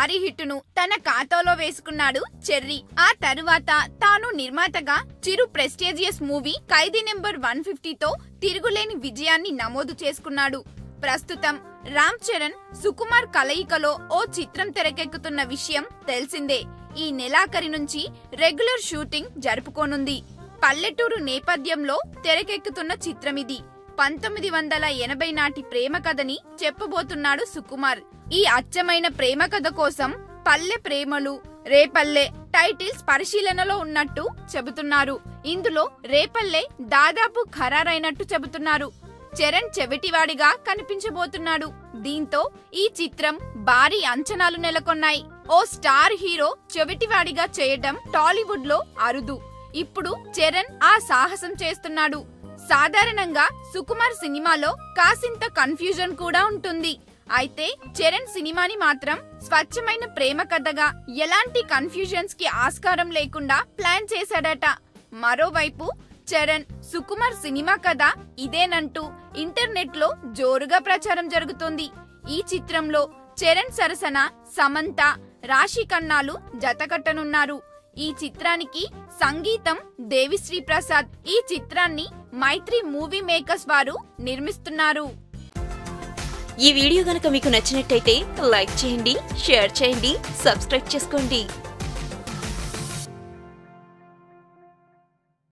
భారీ హిట్టును తన ఖాతాలో వేసుకున్నాడు చెర్రీ. ఆ తరువాత తాను నిర్మాతగా చిరు ప్రెస్టీజియస్ మూవీ ఖైదీ నెంబర్ 150తో తిరుగులేని విజయాన్ని నమోదు చేసుకున్నాడు. ప్రస్తుతం రామ్ చరణ్, సుకుమార్ కలయికలో ఓ చిత్రం తెరకెక్కుతున్న విషయం తెలిసిందే. ఈ నెలాఖరి నుంచి రెగ్యులర్ షూటింగ్ జరుపుకోనుంది. పల్లెటూరు నేపథ్యంలో తెరకెక్కుతున్న చిత్రమిది. 1980 నాటి ప్రేమ కథని చెప్పబోతున్నాడు సుకుమార్. ఈ అచ్చమైన ప్రేమ కథ కోసం పల్లె ప్రేమలు, రేపల్లె టైటిల్స్ పరిశీలనలో ఉన్నట్టు చెబుతున్నారు. ఇందులో రేపల్లె దాదాపు ఖరారైనట్టు చెబుతున్నారు. చరణ్ చెవిటివాడిగా కనిపించబోతున్నాడు. దీంతో ఈ చిత్రం భారీ అంచనాలు నెలకొన్నాయి. ఓ స్టార్ హీరో చెవిటివాడిగా చేయడం టాలీవుడ్ లో అరుదు. ఇప్పుడు చరణ్ ఆ సాహసం చేస్తున్నాడు. సాధారణంగా సుకుమార్ సినిమాలో కాసింత కన్ఫ్యూజన్ కూడా ఉంటుంది. అయితే చరణ్ సినిమాని మాత్రం స్వచ్ఛమైన ప్రేమ కథగా ఎలాంటి కన్ఫ్యూజన్స్ కి ఆస్కారం లేకుండా ప్లాన్ చేశాడట. మరోవైపు చరణ్, సుకుమార్ సినిమా కథ ఇదేనంటూ ఇంటర్నెట్ లో జోరుగా ప్రచారం జరుగుతోంది. ఈ చిత్రంలో చరణ్ సరసన సమంత, రాశి ఖన్నాలు జతకట్టనున్నారు. ఈ చిత్రానికి సంగీతం దేవిశ్రీ ప్రసాద్. ఈ చిత్రాన్ని మైత్రి మూవీ మేకర్స్ వారు నిర్మిస్తున్నారు. ఈ వీడియో గనుక మీకు నచ్చినట్టయితే లైక్ చేయండి, షేర్ చేయండి, సబ్స్క్రైబ్ చేసుకోండి.